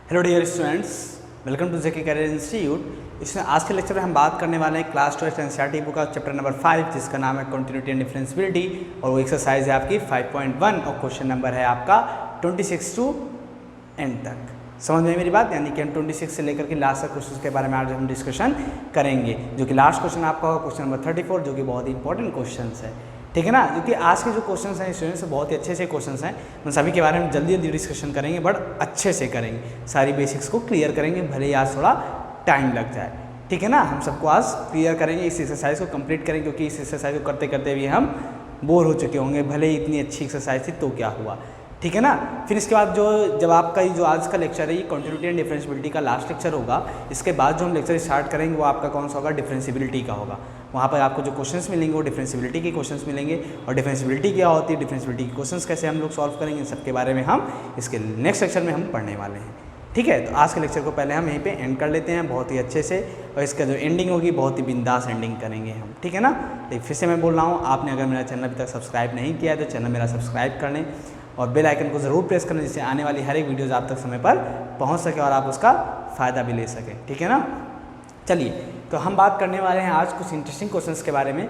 Hello dear students, welcome to JK career institute. इसमें आज के लेक्चर में हम बात करने वाले हैं क्लास 12 एनसीईआरटी बुक का चैप्टर नंबर 5 जिसका नाम है कंटिन्यूटी एंड डिफरेंशिएबिलिटी और वो एक्सरसाइज है आपकी 5.1 और क्वेश्चन नंबर है आपका 26 टू एंड तक। समझ में मेरी बात? यानी कि हम 26 से लेकर के लास्ट तक क्वेश्चन के बारे में आज हम डिस्कशन करेंगे, जो कि लास्ट क्वेश्चन आपका होगा क्वेश्चन नंबर 34, जो कि बहुत ही इंपॉर्टेंट क्वेश्चन है, ठीक है ना। क्योंकि आज के जो क्वेश्चंस हैं स्टूडेंट्स बहुत ही अच्छे से क्वेश्चंस हैं, हम सभी के बारे में जल्दी जल्दी डिस्कशन करेंगे, बट अच्छे से करेंगे, सारी बेसिक्स को क्लियर करेंगे, भले ही आज थोड़ा टाइम लग जाए, ठीक है ना। हम सबको आज क्लियर करेंगे, इस एक्सरसाइज को कंप्लीट करेंगे, क्योंकि इस एक्सरसाइज को करते करते भी हम बोर हो चुके होंगे, भले ही इतनी अच्छी एक्सरसाइज थी तो क्या हुआ, ठीक है ना। फिर इसके बाद जब आपका जो आज का लेक्चर है ये कंटिन्यूटी एंड डिफरेंशिएबिलिटी का लास्ट लेक्चर होगा, इसके बाद जो हम लेक्चर स्टार्ट करेंगे वो आपका कौन सा होगा, डिफरेंशिएबिलिटी का होगा। वहाँ पर आपको जो क्वेश्चंस मिलेंगे वो डिफरेंशिएबिलिटी के क्वेश्चंस मिलेंगे, और डिफरेंशिएबिलिटी क्या होती है, डिफरेंशिएबिलिटी के क्वेश्चंस कैसे हम लोग सॉल्व करेंगे, इन सब के बारे में हम इसके नेक्स्ट लेक्चर में हम पढ़ने वाले हैं, ठीक है। तो आज के लेक्चर को पहले हम यहीं पे एंड कर लेते हैं बहुत ही अच्छे से, और इसका जो एंडिंग होगी बहुत ही बिंदास एंडिंग करेंगे हम, ठीक है ना। तो फिर से मैं बोल रहा हूँ, आपने अगर मेरा चैनल अभी तक सब्सक्राइब नहीं किया है तो चैनल मेरा सब्सक्राइब कर लें और बेल आइकन को ज़रूर प्रेस करना, जिससे आने वाली हर एक वीडियोज़ आप तक समय पर पहुंच सके और आप उसका फ़ायदा भी ले सकें, ठीक है ना। चलिए, तो हम बात करने वाले हैं आज कुछ इंटरेस्टिंग क्वेश्चंस के बारे में।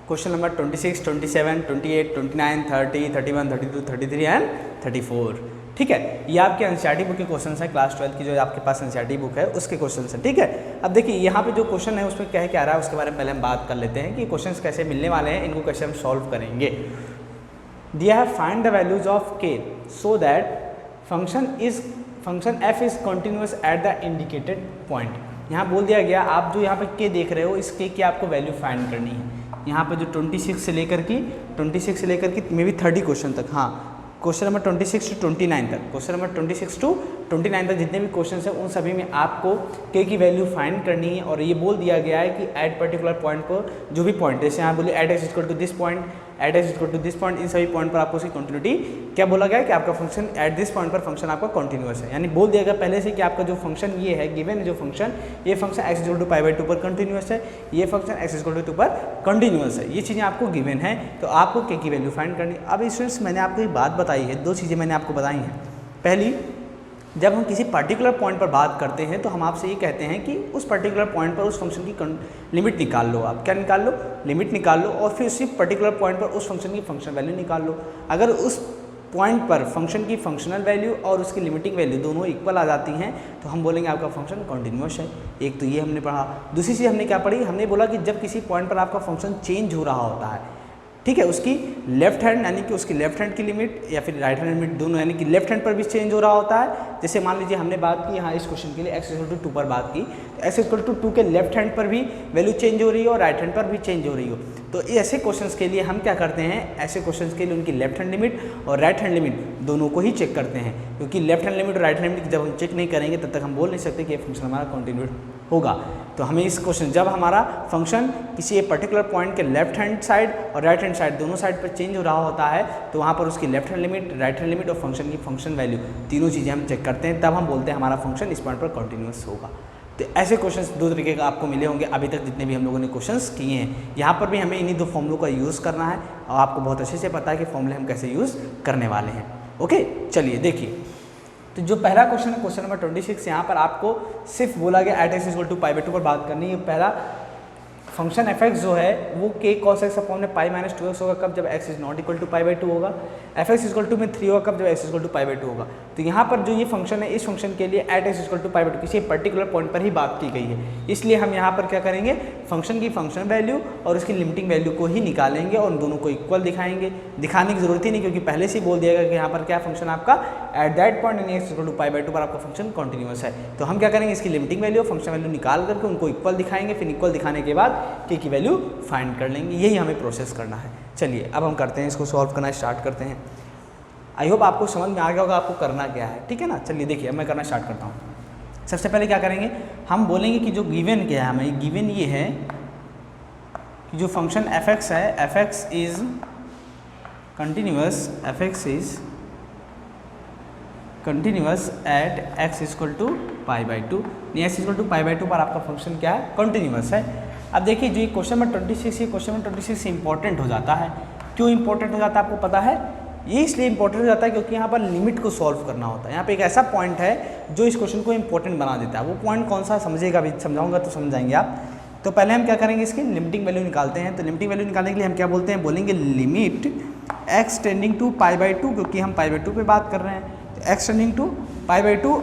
क्वेश्चन नंबर 26, 27, 28, 29, 30, 31, 32, 33 एंड 34, ठीक है। ये आपके एनसीईआरटी बुक के क्वेश्चन हैं, क्लास 12 की जो आपके पास एनसीईआरटी बुक है उसके क्वेश्चन हैं, ठीक है। अब देखिए यहाँ पे जो क्वेश्चन है उसमें क्या आ रहा है उसके बारे में पहले हम बात कर लेते हैं कि क्वेश्चन कैसे मिलने वाले हैं, इनको कैसे हम सॉल्व करेंगे। दिया है फाइंड द वैल्यूज ऑफ के so that function f is continuous at the indicated point. यहाँ बोल दिया गया, आप जो यहाँ पे के देख रहे हो इस के की आपको वैल्यू फाइंड करनी है। यहाँ पे जो 26 से लेकर की मे बी 30 क्वेश्चन तक, हाँ क्वेश्चन नंबर 26 टू 29 तक, क्वेश्चन नंबर 26 टू 29 तक जितने भी क्वेश्चन हैं उन सभी में आपको के की वैल्यू फाइंड करनी है। और ये बोल दिया गया है कि एट पर्टिकुलर पॉइंट पर जो भी पॉइंट, जैसे यहाँ बोले at x equal to this point, at x equal to this point, इन सभी पॉइंट पर आपको उसकी कंटिन्यूटी क्या बोला गया है कि आपका फंक्शन एट दिस पॉइंट पर फंक्शन आपका कंटिन्यूअस है। यानी बोल दिया गया पहले से कि आपका जो फंक्शन ये है गिवन है, जो फंक्शन ये फंक्शन एक्स इक्वल टू π/2 पर कंटिन्यूअस है, ये फंक्शन एक्स इक्वल टू 2 पर कंटिन्यूअस है, ये चीज़ें आपको गिवन है, तो आपको के की वैल्यू फाइंड करनी। अब स्टूडेंट्स मैंने आपको एक बात बताई है, दो चीज़ें मैंने आपको बताई हैं। पहली, जब हम किसी पर्टिकुलर पॉइंट पर बात करते हैं तो हम आपसे ये कहते हैं कि उस पर्टिकुलर पॉइंट पर उस फंक्शन की लिमिट निकाल लो, आप क्या निकाल लो, लिमिट निकाल लो, और फिर उसी पर्टिकुलर पॉइंट पर उस फंक्शन की फंक्शन वैल्यू निकाल लो। अगर उस पॉइंट पर फंक्शन की फंक्शनल वैल्यू और उसकी लिमिटिंग वैल्यू दोनों इक्वल आ जाती हैं तो हम बोलेंगे आपका फंक्शन कॉन्टिन्यूअस है। एक तो ये हमने पढ़ा। दूसरी चीज़ हमने क्या पढ़ी, हमने बोला कि जब किसी पॉइंट पर आपका फंक्शन चेंज हो रहा होता है, ठीक है, उसकी लेफ्ट हैंड यानी कि उसकी लेफ्ट हैंड की लिमिट या फिर राइट हैंड लिमिट दोनों यानी कि लेफ्ट हैंड पर भी चेंज हो रहा होता है। जैसे मान लीजिए हमने बात की यहाँ इस क्वेश्चन के लिए एक्स इक्वल टू 2 पर बात की, तो एक्स इक्वल टू 2 के लेफ्ट हैंड पर भी वैल्यू चेंज हो रही हो और राइट हैंड पर भी चेंज हो रही हो, तो ऐसे क्वेश्चंस के लिए हम क्या करते हैं, ऐसे क्वेश्चंस के लिए उनकी लेफ्ट हैंड लिमिट और राइट हैंड लिमिट दोनों को ही चेक करते हैं, क्योंकि लेफ्ट हैंड लिमिट और राइट हैंड लिमिट जब हम चेक नहीं करेंगे तब तक हम बोल नहीं सकते कि ये फंक्शन हमारा कंटिन्यूअस होगा। तो हमें इस क्वेश्चन जब हमारा फंक्शन किसी एक पर्टिकुलर पॉइंट के लेफ्ट हैंड साइड और राइट हैंड साइड दोनों साइड पर चेंज हो रहा होता है तो वहाँ पर उसकी left hand limit, right hand limit और फंक्शन की फंक्शन वैल्यू तीनों चीज़ें हम चेक करते हैं, तब हम बोलते हैं हमारा फंक्शन इस पॉइंट पर कंटिन्यूअस होगा। तो ऐसे क्वेश्चंस दो तरीके का आपको मिले होंगे अभी तक जितने भी हम लोगों ने क्वेश्चंस किए हैं। यहाँ पर भी हमें इन्हीं दो फॉर्मूलों का यूज़ करना है और आपको बहुत अच्छे से पता है कि फॉर्मूले हम कैसे यूज़ करने वाले हैं। ओके, चलिए देखिए, तो जो पहला क्वेश्चन है क्वेश्चन नंबर 26, यहाँ पर आपको सिर्फ बोला गया एट एक्स इक्वल टू π/2 पर बात करनी है। पहला फंक्शन एफ एक्स जो है वो के कॉस एक्स अपॉन में π-2x होगा कब, जब x is not equal to π/2 होगा। एफ एक्स इक्वल टू में 3 होगा कब, जब x इक्वल टू π/2 होगा। तो यहाँ पर जो ये फंक्शन है इस फंक्शन के लिए एट एक्स इक्वल टू π/2 किसी पर्टिकुलर पॉइंट पर ही बात की गई है, इसलिए हम यहाँ पर क्या करेंगे, फंक्शन की फंक्शन वैल्यू और उसकी लिमिटिंग वैल्यू को ही निकालेंगे और उन दोनों को इक्वल दिखाएंगे। दिखाने की जरूरत ही नहीं, क्योंकि पहले से ही बोल दिया गया कि यहाँ पर क्या फंक्शन आपका at that point in X equal to π/2 पर आपका फंक्शन कंटिन्यूअस है। तो हम क्या करेंगे, इसकी लिमिटिंग वैल्यू और फंक्शन वैल्यू निकाल करके उनको इक्वल दिखाएंगे, फिर इक्वल दिखाने के बाद के की वैल्यू फाइंड कर लेंगे। यही हमें प्रोसेस करना है। चलिए अब हम करते हैं, इसको सॉल्व करना स्टार्ट करते हैं। आई होप आपको समझ में आ गया होगा आपको करना क्या है, ठीक है ना। चलिए देखिए, अब मैं करना स्टार्ट करता हूँ। सबसे पहले क्या करेंगे, हम बोलेंगे कि जो गिवन क्या है, हमें गिवन ये है कि जो फंक्शन एफ एक्स है, F X is continuous, F X is continuous at x equal to π/2। X equal to π/2 पर आपका फंक्शन क्या है, कंटिन्यूअस है। अब देखिए, जो ये क्वेश्चन नंबर 26 ये क्वेश्चन नंबर 26 इंपॉर्टेंट हो जाता है। क्यों इंपॉर्टेंट हो जाता है आपको पता है? ये इसलिए इंपॉर्टेंट हो जाता है क्योंकि यहाँ पर लिमिट को सॉल्व करना होता है। यहाँ पे एक ऐसा पॉइंट है जो इस क्वेश्चन को इंपॉर्टेंट बना देता है। वो पॉइंट कौन सा समझेगा, अभी समझाऊंगा तो समझ जाएंगे आप। तो पहले हम क्या करेंगे, इसकी लिमिटिंग वैल्यू निकालते हैं। तो लिमिटिंग वैल्यू निकालने के लिए हम क्या बोलते हैं, बोलेंगे लिमिट x टेंडिंग टू π/2, क्योंकि हम π/2 पे बात कर रहे हैं। तो x टेंडिंग टू π/2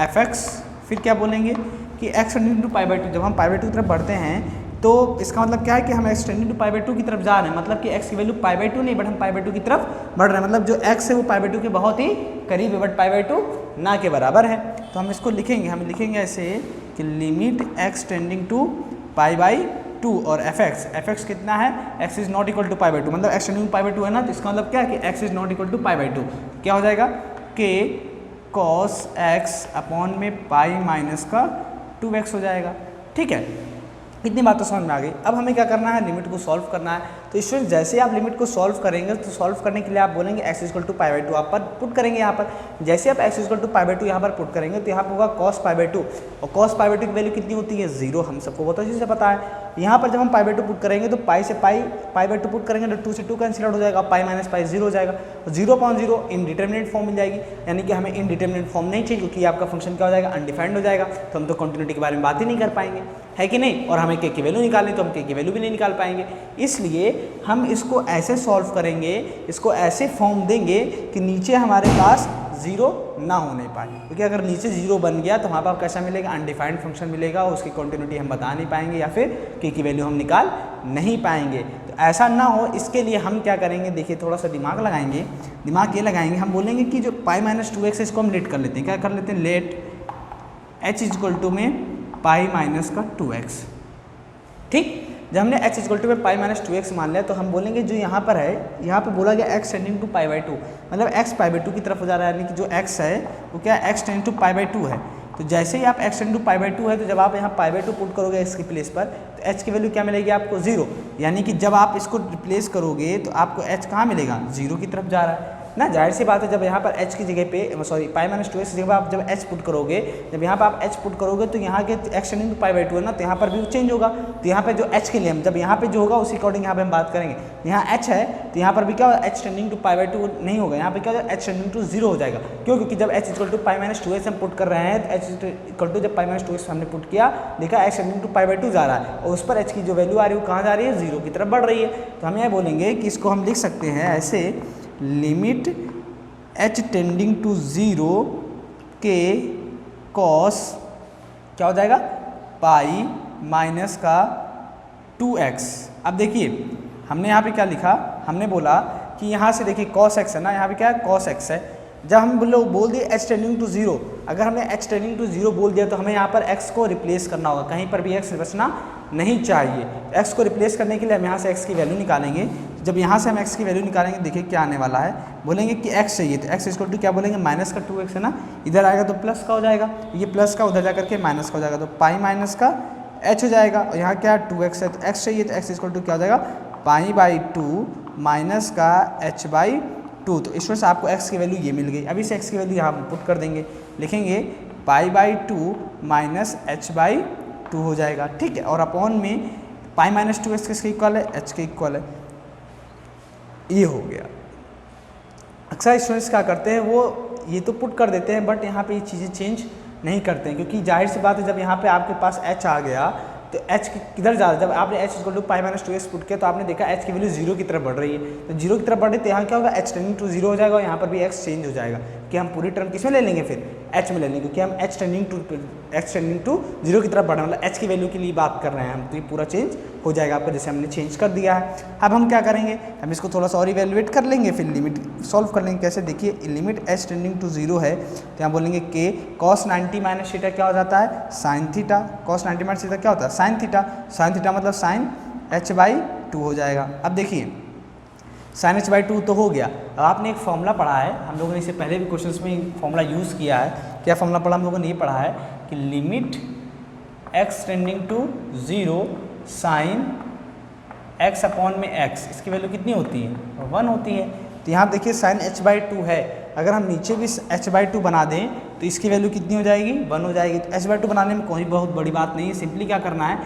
fx, फिर क्या बोलेंगे कि x टेंडिंग टू π/2, जब हम π/2 की तरफ बढ़ते हैं तो इसका मतलब क्या है कि हम x टेंडिंग टू π/2 की तरफ जा रहे हैं, मतलब कि x की वैल्यू π/2 नहीं बट हम π/2 की तरफ बढ़ रहे हैं, मतलब जो x है वो π/2 के बहुत ही करीब है बट π/2 ना के बराबर है। तो हम इसको लिखेंगे, हम लिखेंगे ऐसे कि लिमिट x टेंडिंग टू π/2 और fx कितना है, x is not equal to π/2, मतलब x टेंडिंग टू π/2 है ना, तो इसका मतलब क्या है कि x is not equal to π/2, क्या हो जाएगा k cos x अपॉन में पाई माइनस का 2x हो जाएगा। ठीक है, इतनी बात तो समझ में आ गई। अब हमें क्या करना है, लिमिट को सॉल्व करना है। तो स्टूडेंट जैसे ही आप लिमिट को सॉल्व करेंगे तो सॉल्व करने के लिए आप बोलेंगे x इक्वल टू π/2 आप पर पुट करेंगे। यहाँ पर जैसे आप x इक्वल टू π/2 यहाँ पर पुट करेंगे तो यहाँ पर होगा cos π/2, और cos π/2 की वैल्यू कितनी होती है, 0, हम सबको बहुत अच्छे से पता है। यहाँ पर जब हम π/2 पुट करेंगे तो पाई से π/2 पुट करेंगे तो 2 से 2 कैंसिल आउट हो जाएगा, पाई माइनस पाई 0 हो जाएगा, 0/0 इनडिटर्मिनेट फॉर्म मिल जाएगी, यानी कि हमें इनडिटर्मिनेट फॉर्म नहीं चाहिए क्योंकि आपका फंक्शन क्या हो जाएगा, अनडिफाइंड हो जाएगा। तो हम तो कंटिन्यूटी के बारे में बात ही नहीं कर पाएंगे, है कि नहीं, और हमें k की वैल्यू निकालनी तो हम k की वैल्यू भी नहीं निकाल पाएंगे। इसलिए हम इसको ऐसे सॉल्व करेंगे, इसको ऐसे फॉर्म देंगे कि नीचे हमारे पास 0 ना होने पाए, क्योंकि अगर नीचे 0 बन गया तो वहाँ पर कैसा मिलेगा, अनडिफाइंड फंक्शन मिलेगा, उसकी कंटिन्यूटी हम बता नहीं पाएंगे या फिर k की वैल्यू हम निकाल नहीं पाएंगे। तो ऐसा ना हो इसके लिए हम क्या करेंगे, देखिए थोड़ा सा दिमाग लगाएंगे। दिमाग ये लगाएंगे, हम बोलेंगे कि जो π-2x इसको हम लेट कर लेते हैं, क्या कर लेते हैं, लेट h इक्वल टू में π-2x। ठीक, जब हमने x इक्वल टू में π-2x मान लिया तो हम बोलेंगे जो यहाँ पर है, यहाँ पे बोला गया x टेंडिंग टू π/2, मतलब x π/2 की तरफ हो जा रहा है, यानी कि जो x है वो क्या है, x टेंडिंग टू π/2 है। तो जैसे ही आप x टेंडिंग टू π/2 है तो जब आप यहाँ π/2 पुट करोगे x की प्लेस पर तो h की वैल्यू क्या मिलेगी आपको, 0, यानी कि जब आप इसको रिप्लेस करोगे तो आपको h कहाँ मिलेगा, 0 की तरफ जा रहा है ना। जाहिर सी बात है, जब यहाँ पर h की जगह पे सॉरी π-2x की जगह आप जब h पुट करोगे, जब यहाँ पर आप h पुट करोगे तो यहाँ के x टेंडिंग टू π/2 है ना, तो यहाँ पर भी चेंज होगा। तो यहाँ पे जो h के लिए हम जब यहाँ पे जो होगा उसी अकॉर्डिंग यहाँ पे हम बात करेंगे। यहाँ h है तो यहाँ पर भी क्या होगा, h टेंडिंग टू पा/2 नहीं होगा, यहाँ पे क्या होगा, h टेंडिंग टू 0 हो जाएगा। क्यों, क्योंकि जब h इक्वल टू π-2x हम पुट कर रहे हैं तो h इक्वल टू जब π-2x हमने पुट किया, देखा h टेंडिंग टू π/2 जा रहा है और उस पर h की जो वैल्यू आ रही है वो कहाँ जा रही है, 0 की तरफ बढ़ रही है। तो हम यह बोलेंगे कि इसको हम लिख सकते हैं ऐसे, लिमिट h टेंडिंग टू 0 के कॉस क्या हो जाएगा, पाई माइनस का 2x। अब देखिए हमने यहाँ पे क्या लिखा, हमने बोला कि यहाँ से देखिए cos x है ना, यहाँ पे क्या है cos x है। जब हम लोग बोल दिए h टेंडिंग टू 0, अगर हमने h टेंडिंग टू 0 बोल दिया तो हमें यहाँ पर x को रिप्लेस करना होगा, कहीं पर भी x बचना नहीं चाहिए। x को रिप्लेस करने के लिए हम यहाँ से x की वैल्यू निकालेंगे। जब यहाँ से हम x की वैल्यू निकालेंगे, देखिए क्या आने वाला है, बोलेंगे कि x चाहिए तो x इक्वल टू क्या बोलेंगे, माइनस का 2x है ना, इधर आएगा तो प्लस का हो जाएगा, ये प्लस का उधर जा करके माइनस का हो जाएगा, तो पाई माइनस का h हो जाएगा। और यहाँ क्या 2x है तो x चाहिए तो x इक्वल टू क्या हो जाएगा, π/2 माइनस का h/2। तो इस वजह से आपको x की वैल्यू ये मिल गई। अभी से x की वैल्यू यहाँ पुट कर देंगे, लिखेंगे π/2 माइनस h/2 हो जाएगा। ठीक है, और अपॉन में π-2x किसके इक्वल है, h के इक्वल है, ये हो गया। अक्सर स्टूडेंट्स क्या करते हैं, वो ये तो पुट कर देते हैं बट यहाँ पे ये चीज़ें चेंज नहीं करते हैं, क्योंकि जाहिर सी बात है जब यहाँ पे आपके पास h आ गया तो h किधर जा रहा है, जब आपने h equal to π-2x put किया तो आपने देखा h की वैल्यू 0 की तरफ बढ़ रही है। तो 0 की तरफ बढ़ रही है तो यहाँ क्या होगा, h टेंडिंग टू 0 हो जाएगा और यहाँ पर भी x चेंज हो जाएगा कि हम पूरी टर्म किस में ले लेंगे, फिर h में ले लेंगे, क्योंकि हम h टेंडिंग टू 0 की तरफ बढ़ रहे हैं, मतलब h की वैल्यू के लिए बात कर रहे हैं हम, तो ये पूरा चेंज हो जाएगा आपका, जैसे हमने चेंज कर दिया है। अब हम क्या करेंगे, हम इसको थोड़ा सा और इवेलुएट कर लेंगे, फिर लिमिट सॉल्व कर लेंगे। कैसे, देखिए लिमिट h टेंडिंग टू 0 है तो यहाँ बोलेंगे k cos 90 माइनस थीटा क्या हो जाता है, sine theta, cos 90 minus theta क्या होता है, साइन थीटा, साइन थीटा मतलब साइन h/2 हो जाएगा। अब देखिए साइन h/2 तो हो गया। अब आपने एक फॉर्मूला पढ़ा है, हम लोगों ने इससे पहले भी क्वेश्चंस में फॉर्मूला यूज़ किया है। क्या फॉर्मूला पढ़ा हम लोगों ने, ये पढ़ा है कि limit x tending to 0 sine x upon में x, इसकी वैल्यू कितनी होती है, 1 होती है। तो यहाँ देखिए साइन h/2 है, अगर हम नीचे भी h/2 बना दें तो इसकी वैल्यू कितनी हो जाएगी, 1 हो जाएगी। तो h/2 बनाने में कोई बहुत बड़ी बात नहीं है, सिंपली क्या करना है,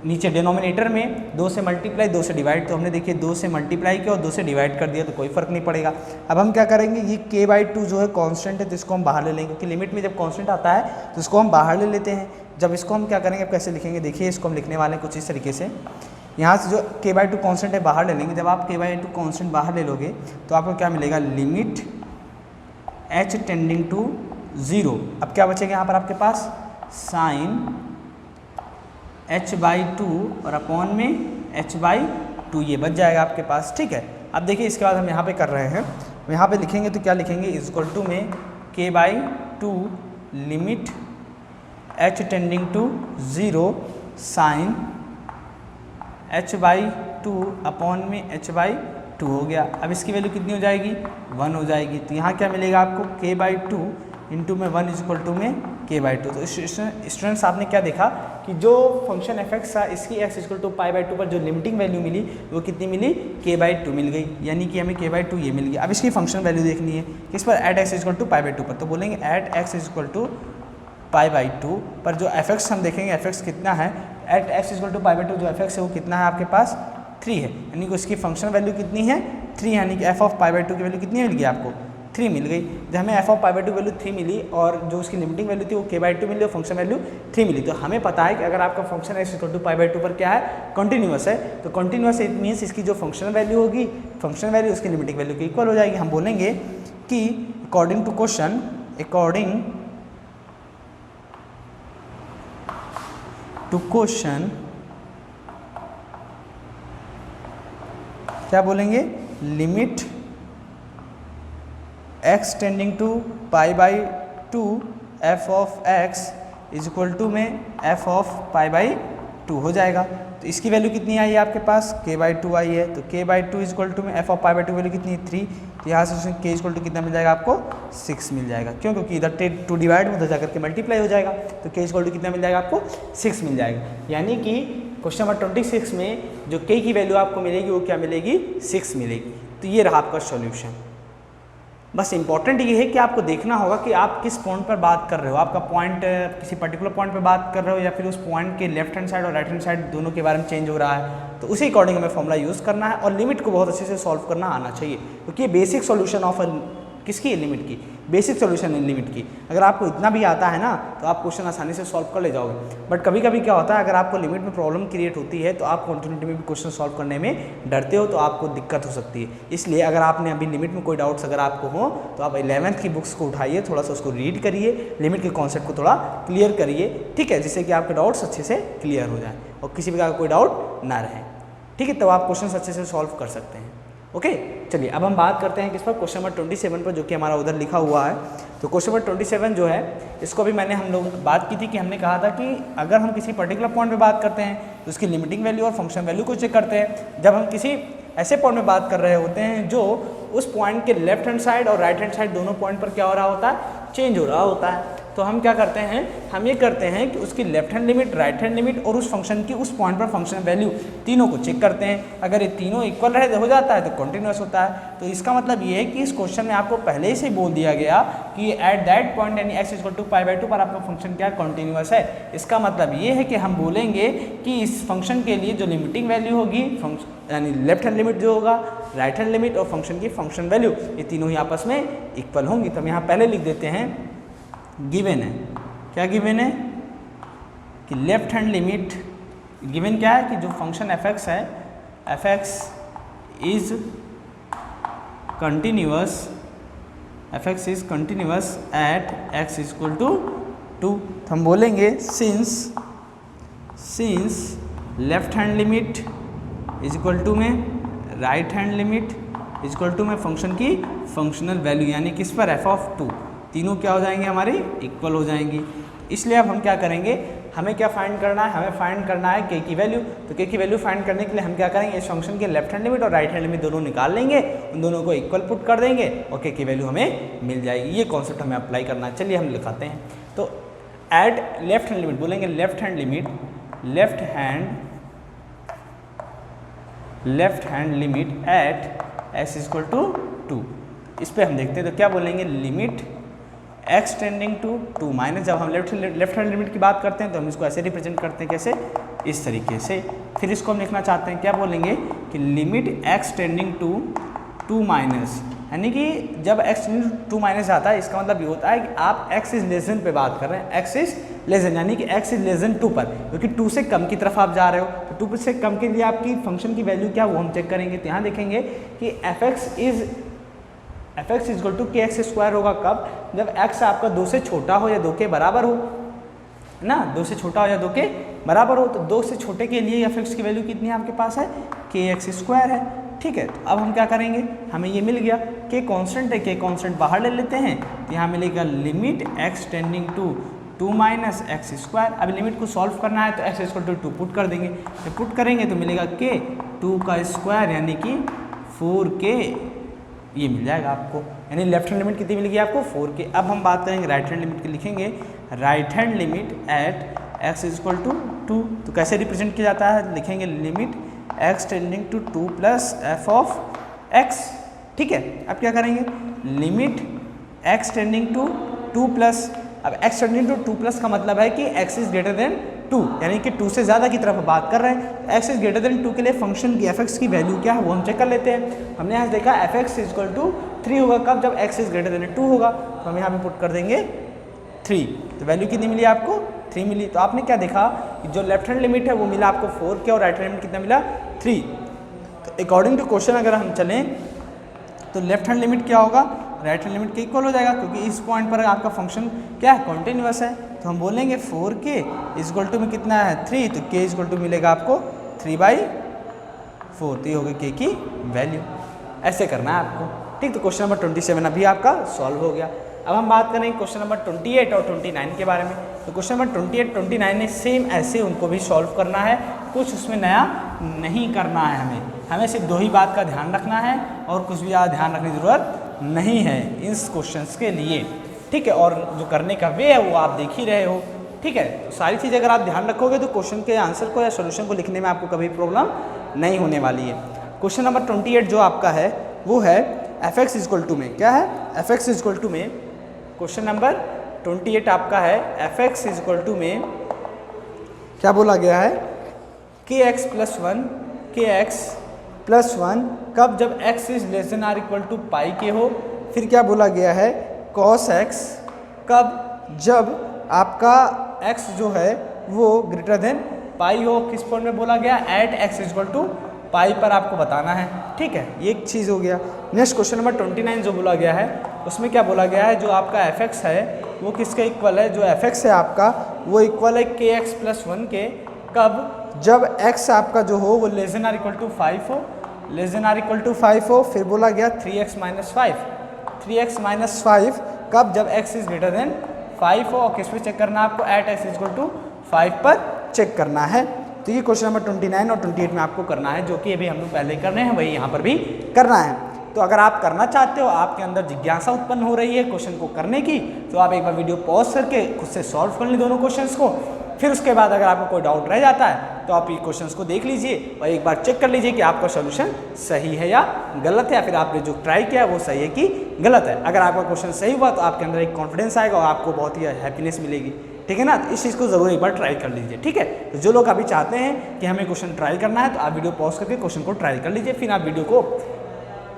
नीचे डिनोमिनेटर में 2 से मल्टीप्लाई 2 से डिवाइड, तो हमने देखिए 2 से मल्टीप्लाई किया और 2 से डिवाइड कर दिया तो कोई फर्क नहीं पड़ेगा। अब हम क्या करेंगे, ये k/2 जो है कांस्टेंट है तो इसको हम बाहर ले लेंगे, क्योंकि लिमिट में जब कांस्टेंट आता है तो इसको हम बाहर ले लेते हैं। जब इसको हम क्या करेंगे, अब कैसे लिखेंगे, देखिए इसको हम लिखने वाले हैं कुछ इस तरीके से। यहाँ से जो k/2 कांस्टेंट है बाहर ले लेंगे। जब आप k/2 कांस्टेंट बाहर ले लोगे तो आपको क्या मिलेगा, लिमिट h टेंडिंग टू 0। अब क्या बचेगा यहाँ पर आपके पास, साइन h/2 और अपॉन में h/2 ये बच जाएगा आपके पास, ठीक है। अब देखिए इसके बाद हम यहाँ पे कर रहे हैं, यहाँ पे लिखेंगे तो क्या लिखेंगे, इज इक्वल टू में k/2 limit h tending to 0 sine h/2 upon में h/2 हो गया। अब इसकी वैल्यू कितनी हो जाएगी, 1 हो जाएगी। तो यहाँ क्या मिलेगा आपको, k/2 इंटू में 1 इज इक्वल टू में k/2। तो स्टूडेंट्स आपने क्या देखा कि जो फंक्शन f(x) था इसकी x इक्वल टू π/2 पर जो लिमिटिंग वैल्यू मिली वो कितनी मिली, k/2 मिल गई, यानी कि हमें k/2 ये मिल गया। अब इसकी फंक्शन वैल्यू देखनी है किस पर, एट x इक्वल टू π/2 पर, तो बोलेंगे एट x इक्वल टू π/2 पर जो f(x) हम देखेंगे f(x) कितना है, एट x इक्वल टू π/2 जो f(x) है वो कितना है आपके पास, 3 है, यानी कि उसकी फंक्शन वैल्यू कितनी है, 3, यानी कि f ऑफ π/2 की वैल्यू कितनी मिल गई आपको, 3 मिल गई। जब हमें f ऑफ π/2 वैल्यू 3 मिली और जो उसकी लिमिटिंग वैल्यू थी वो k/2 मिली और फंक्शन वैल्यू 3 मिली, तो हमें पता है कि अगर आपका फंक्शन x इक्वल टू π/2 पर क्या है, कंटिन्यूअस है, तो कंटिन्यूअस इट मीन्स इसकी जो फंक्शन वैल्यू होगी, फंक्शन वैल्यू उसकी लिमिटिंग वैल्यू के इक्वल हो जाएगी। हम बोलेंगे कि according to question, according to question क्या बोलेंगे, limit x tending to π/2 f of x is equal to में f ऑफ π/2 हो जाएगा। तो इसकी वैल्यू कितनी आई है आपके पास, k/2 आई है, तो k/2 इज इक्वल टू में f ऑफ π/2 वैल्यू कितनी है, 3, तो यहाँ से k इक्वल टू कितना मिल जाएगा आपको, 6 मिल जाएगा। क्यों, क्योंकि इधर 2 डिवाइड में उधर जाकर के मल्टीप्लाई हो जाएगा, तो k इक्वल टू कितना मिल जाएगा आपको, 6 मिल जाएगा। यानी कि क्वेश्चन नंबर 26 में जो k की वैल्यू आपको मिलेगी वो क्या मिलेगी, 6 मिलेगी। तो ये रहा आपका सॉल्यूशन। बस इंपॉर्टेंट ये है कि आपको देखना होगा कि आप किस पॉइंट पर बात कर रहे हो, आपका पॉइंट किसी पर्टिकुलर पॉइंट पर बात कर रहे हो या फिर उस पॉइंट के लेफ्ट हैंड साइड और राइट हैंड साइड दोनों के बारे में चेंज हो रहा है, तो उसी अकॉर्डिंग हमें फॉर्मूला यूज़ करना है और लिमिट को बहुत अच्छे से सॉल्व करना आना चाहिए, क्योंकि ये बेसिक सॉल्यूशन ऑफ किसकी, लिमिट की, बेसिक सॉल्यूशन है लिमिट की। अगर आपको इतना भी आता है ना तो आप क्वेश्चन आसानी से सॉल्व कर ले जाओगे। बट कभी कभी क्या होता है, अगर आपको लिमिट में प्रॉब्लम क्रिएट होती है तो आप कंटिन्यूटी में भी क्वेश्चन सॉल्व करने में डरते हो, तो आपको दिक्कत हो सकती है। इसलिए अगर आपने अभी लिमिट में कोई डाउट्स अगर आपको हो तो आप 11th की बुक्स को उठाइए, थोड़ा सा उसको रीड करिए, लिमिट के कॉन्सेप्ट को थोड़ा क्लियर करिए, ठीक है, जिससे कि आपके डाउट्स अच्छे से क्लियर हो जाए और किसी प्रकार का कोई डाउट ना रहे, ठीक है, तब आप क्वेश्चन अच्छे से सॉल्व कर सकते हैं। ओके, चलिए अब हम बात करते हैं किस पर, क्वेश्चन नंबर 27 पर, जो कि हमारा उधर लिखा हुआ है। तो क्वेश्चन नंबर 27 जो है, इसको भी मैंने हम लोग बात की थी कि हमने कहा था कि अगर हम किसी पर्टिकुलर पॉइंट पे बात करते हैं तो उसकी लिमिटिंग वैल्यू और फंक्शन वैल्यू को चेक करते हैं। जब हम किसी ऐसे पॉइंट में बात कर रहे होते हैं जो उस पॉइंट के लेफ्ट हैंड साइड और राइट हैंड साइड दोनों पॉइंट पर क्या हो रहा होता है, चेंज हो रहा होता है, तो हम क्या करते हैं, हम ये करते हैं कि उसकी left hand limit, right hand limit और उस फंक्शन की उस पॉइंट पर फंक्शन वैल्यू तीनों को चेक करते हैं। अगर ये तीनों इक्वल रहे हो जाता है तो कंटिन्यूअस होता है। तो इसका मतलब ये है कि इस क्वेश्चन में आपको पहले से बोल दिया गया कि एट दैट पॉइंट यानी x इक्वल टू π/2 पर आपका फंक्शन क्या कंटिन्यूअस है। इसका मतलब ये है कि हम बोलेंगे कि इस फंक्शन के लिए जो लिमिटिंग वैल्यू होगी, यानी लेफ्ट हैंड लिमिट जो होगा, राइट हैंड लिमिट और फंक्शन की फंक्शन वैल्यू, ये तीनों ही आपस में इक्वल होंगी। तो हम यहाँ पहले लिख देते हैं, गिवन है, क्या गिवन है कि लेफ्ट हैंड लिमिट, गिवन क्या है कि जो फंक्शन f(x) है, f(x) is continuous, f(x) is continuous at x equal to 2। तो हम बोलेंगे since left hand limit is equal to में right hand limit is equal to में फंक्शन की फंक्शनल वैल्यू, यानी किस पर, f(2), तीनों क्या हो जाएंगे, हमारी इक्वल हो जाएंगी। इसलिए अब हम क्या करेंगे, हमें क्या फाइंड करना है, हमें फाइंड करना है k की वैल्यू। तो k की वैल्यू फाइंड करने के लिए हम क्या करेंगे, इस फंक्शन के लेफ्ट हैंड लिमिट और राइट हैंड लिमिट दोनों निकाल लेंगे, उन दोनों को इक्वल पुट कर देंगे और k की वैल्यू हमें मिल जाएगी। ये कॉन्सेप्ट हमें अप्लाई करना है। चलिए हम लिखाते हैं। तो एट लेफ्ट हैंड लिमिट, बोलेंगे left hand limit, left hand limit at x equal to 2। इस पर हम देखते हैं, तो क्या बोलेंगे, limit x tending to 2 minus, जब हम लेफ्ट हैंड लिमिट की बात करते हैं तो हम इसको ऐसे रिप्रेजेंट करते हैं, कैसे, इस तरीके से। फिर इसको हम लिखना चाहते हैं, क्या बोलेंगे कि limit x tending to 2 minus, यानी कि जब x टेंडिंग टू 2 माइनस आता है इसका मतलब ये होता है कि आप x इज लेस देन पे बात कर रहे हैं, x इज लेस देन यानी कि x इज लेस देन 2 पर, क्योंकि 2 से कम की तरफ आप जा रहे हो, तो 2 से कम के लिए आपकी फंक्शन की वैल्यू क्या वो हम चेक करेंगे। तो यहाँ देखेंगे कि fx is equal to k x square होगा कब, जब x आपका 2 से छोटा हो या 2 के बराबर हो ना, 2 से छोटा हो या 2 के बराबर हो। तो 2 से छोटे के लिए fx की वैल्यू कितनी है आपके पास है, के एक्स स्क्वायर है, ठीक है। तो अब हम क्या करेंगे, हमें ये मिल गया, के कांस्टेंट है, के कांस्टेंट बाहर ले लेते हैं, तो यहाँ मिलेगा limit x tending to 2 minus x square. अब लिमिट को सॉल्व करना है तो एक्स इक्वल टू 2 पुट कर देंगे, तो पुट करेंगे तो मिलेगा के 2 का स्क्वायर यानी कि 4k, ये मिल जाएगा आपको, यानी लेफ्ट हैंड लिमिट कितनी मिलेगी आपको 4k। अब हम बात करेंगे राइट हैंड लिमिट की, लिखेंगे right hand limit at x equal to 2, तो कैसे रिप्रेजेंट किया जाता है, लिखेंगे limit x tending to 2 plus F of x, ठीक है। अब क्या करेंगे, limit x tending to 2 plus, अब x टेंडिंग टू 2 प्लस का मतलब है कि x इज ग्रेटर देन 2, यानी कि 2 से ज़्यादा की तरफ बात कर रहे हैं। x इज ग्रेटर देन 2 के लिए फंक्शन की fx की वैल्यू क्या है वो हम चेक कर लेते हैं। हमने यहाँ देखा fx इज इक्वल टू 3 होगा कब, जब x इज ग्रेटर देन 2 होगा, तो हम यहाँ पे पुट कर देंगे 3, तो वैल्यू कितनी मिली आपको 3 मिली। तो आपने क्या देखा कि जो लेफ्ट हैंड लिमिट है वो मिला आपको 4k और राइट हैंड लिमिट कितना मिला 3। तो अकॉर्डिंग टू क्वेश्चन अगर हम चलें तो लेफ्ट हैंड लिमिट क्या होगा, राइट हैंड लिमिट के इक्वल हो जाएगा, क्योंकि इस पॉइंट पर आपका फंक्शन क्या है, कॉन्टिन्यूअस है। तो हम बोलेंगे 4k इज इक्वल टू में कितना है 3, तो k इज इक्वल टू मिलेगा आपको 3/4, तो ये होगी k की वैल्यू। ऐसे करना है आपको, ठीक। तो क्वेश्चन नंबर 27 अभी आपका सॉल्व हो गया। अब हम बात करेंगे क्वेश्चन नंबर 28 और 29 के बारे में। तो क्वेश्चन नंबर 28, 29 में सेम ऐसे उनको भी सॉल्व करना है, कुछ उसमें नया नहीं करना है, हमें सिर्फ 2 ही बात का ध्यान रखना है और कुछ भी ज़्यादा ध्यान रखने की ज़रूरत नहीं है इस क्वेश्चंस के लिए, ठीक है। और जो करने का वे है वो आप देख ही रहे हो, ठीक है। तो सारी चीज़ अगर आप ध्यान रखोगे तो क्वेश्चन के आंसर को या सोल्यूशन को लिखने में आपको कभी प्रॉब्लम नहीं होने वाली है। क्वेश्चन नंबर 28 जो आपका है वो है fx इज इक्वल टू में, क्या है, fx इज इक्वल टू में, क्वेश्चन नंबर 28 आपका है fx इज इक्वल टू में क्या बोला गया है, kx प्लस 1 कब, जब x is less than or equal to pi के हो। फिर क्या बोला गया है cos x कब, जब आपका x जो है वो ग्रेटर देन पाई हो। किस पॉइंट में बोला गया, at x is equal to pi पर आपको बताना है, ठीक है। ये एक चीज़ हो गया। नेक्स्ट क्वेश्चन नंबर 29 जो बोला गया है उसमें क्या बोला गया है, जो आपका fx है वो किसके इक्वल है, जो fx है आपका वो इक्वल है kx प्लस 1 के, कब, जब x आपका जो हो वो less than or equal to 5 हो, less than or equal to 5 हो। फिर बोला गया 3x माइनस 5 कब, जब x इज ग्रेटर देन 5 हो। और किस पे चेक करना है आपको, at x is equal to 5 पर चेक करना है। तो ये क्वेश्चन नंबर 29 और 28 में आपको करना है, जो कि अभी हम लोग पहले कर रहे हैं वही यहाँ पर भी करना है। तो अगर आप करना चाहते हो, आपके अंदर जिज्ञासा उत्पन्न हो रही है क्वेश्चन को करने की, तो आप एक बार वीडियो पॉज करके खुद से सॉल्व कर लें दोनों क्वेश्चंस को। फिर उसके बाद अगर आपको कोई डाउट रह जाता है तो आप ये क्वेश्चंस को देख लीजिए और एक बार चेक कर लीजिए कि आपका सोल्यूशन सही है या गलत है, या फिर आपने जो ट्राई किया है वो सही है कि गलत है। अगर आपका क्वेश्चन सही हुआ तो आपके अंदर एक कॉन्फिडेंस आएगा और आपको बहुत ही हैप्पीनेस मिलेगी, ठीक है ना। तो इस चीज़ को ज़रूर एक बार ट्राई कर लीजिए, ठीक है। तो जो लोग अभी चाहते हैं कि हमें क्वेश्चन ट्राई करना है तो आप वीडियो पॉज करके क्वेश्चन को ट्राई कर लीजिए, फिर आप वीडियो को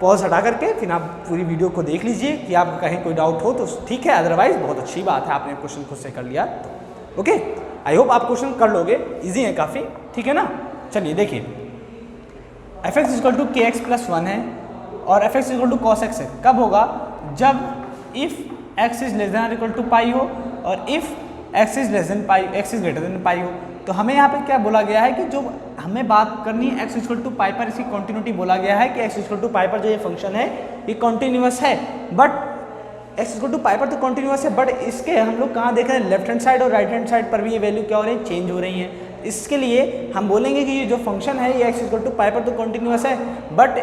पॉज हटा करके फिर आप पूरी वीडियो को देख लीजिए कि आप कहीं कोई डाउट हो तो ठीक है, अदरवाइज बहुत अच्छी बात है आपने क्वेश्चन खुद से कर लिया तो। ओके, आई होप आप क्वेश्चन कर लोगे, इजी है काफ़ी, ठीक है ना। चलिए देखिए, fx equal to k x plus 1 है और fx equal to cos x है, कब होगा, जब if x is less than or equal to pi हो और if x is less than pi, x is greater than pi हो। तो हमें यहाँ पे क्या बोला गया है कि जो हमें बात करनी है x इक्वल टू पाई पर, इसकी कॉन्टिन्यूटी बोला गया है कि x इक्वल टू पाई पर जो ये फंक्शन है ये कॉन्टिन्यूअस है, but x equal to pi पर तो कॉन्टिन्यूअस है, बट इसके हम लोग कहाँ देख रहे हैं, लेफ्ट हैंड साइड और राइट हैंड साइड पर भी ये वैल्यू क्या हो रही है, चेंज हो रही है। इसके लिए हम बोलेंगे कि ये जो फंक्शन है ये x इक्वल टू पाई पर तो कॉन्टिन्यूअस है, बट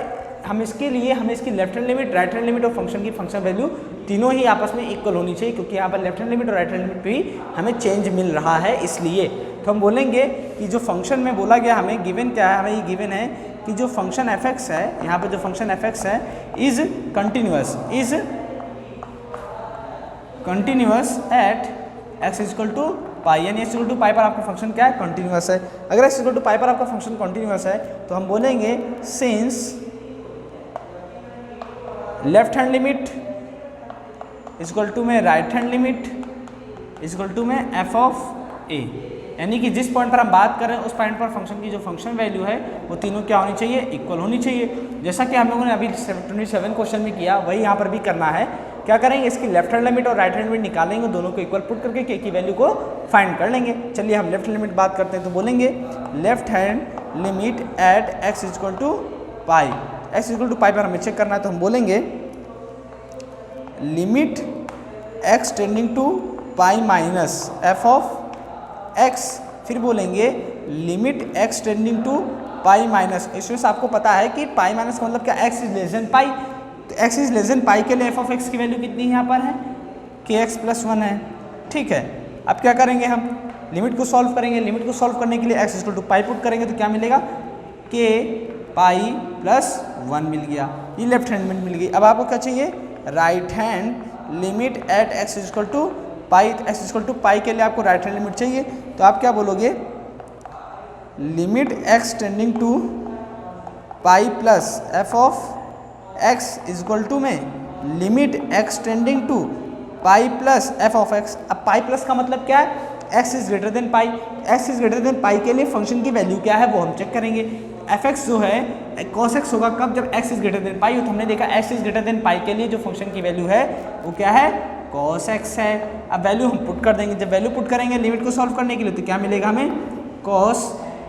हम इसके लिए हमें इसकी left hand limit, right hand limit और फंक्शन की फंक्शन वैल्यू तीनों ही आपस में इक्वल होनी चाहिए, क्योंकि यहाँ पर लेफ्ट हैंड लिमिट और राइट हैंड लिमिट भी हमें चेंज मिल रहा है। इसलिए तो हम बोलेंगे कि जो फंक्शन में बोला गया, हमें गिवन क्या है, हमें ये गिवन है कि जो फंक्शन fx है, यहाँ पर जो फंक्शन fx है is continuous at x equal to pi, यानी एक्स इक्वल टू पाई पर आपका फंक्शन क्या है, कंटिन्यूअस है। अगर एक्स इक्वल टू पाई पर आपका फंक्शन कंटिन्यूअस है तो हम बोलेंगे since left hand limit equal to में right hand limit equal to में एफ ऑफ ए, यानी कि जिस पॉइंट पर हम बात कर रहे हैं उस पॉइंट पर फंक्शन की जो फंक्शन वैल्यू है वो तीनों क्या होनी चाहिए, इक्वल होनी चाहिए। जैसा कि हम लोगों ने अभी 27 क्वेश्चन में किया वही यहाँ पर भी करना है। क्या करेंगे, इसकी लेफ्ट हैंड लिमिट और राइट हैंड लिमिट निकालेंगे, दोनों को इक्वल पुट करके के की वैल्यू को फाइंड कर लेंगे। चलिए हम लेफ्ट लिमिट बात करते हैं, तो बोलेंगे left hand limit at x equal to pi, x equal to pi पर हमें चेक करना है, तो हम बोलेंगे limit x tending to pi minus f of x, फिर बोलेंगे limit x tending to pi minus, इसमें से आपको पता है कि पाई माइनस का मतलब क्या, एक्स इज लेस देन पाई, तो x is less than pi के लिए एफ ऑफ एक्स की वैल्यू कितनी यहाँ पर है, के एक्स प्लस 1 है। ठीक है, अब क्या करेंगे, हम लिमिट को सॉल्व करेंगे, लिमिट को सॉल्व करने के लिए x equal to pi put करेंगे तो क्या मिलेगा, के पाई प्लस 1 मिल गया, ये लेफ्ट हैंड लिमिट मिल गई। अब आपको क्या चाहिए, right hand limit at x equal to pi, x equal to pi के लिए आपको राइट हैंड लिमिट चाहिए, तो आप क्या बोलोगे, limit x tending to pi plus F of x equal to में limit x tending to pi plus F of x. अब पाई प्लस का मतलब क्या है, x is greater than pi, x is greater than pi के लिए function की value क्या है वो हम चेक करेंगे। एफ एक्स जो है कॉस एक्स होगा कब, जब x is greater than pi हो, तो हमने देखा x is greater than pi के लिए जो फंक्शन की वैल्यू है वो क्या है, कॉस एक्स है। अब वैल्यू हम पुट कर देंगे, जब वैल्यू पुट करेंगे लिमिट को सॉल्व करने के लिए तो क्या मिलेगा हमें, कॉस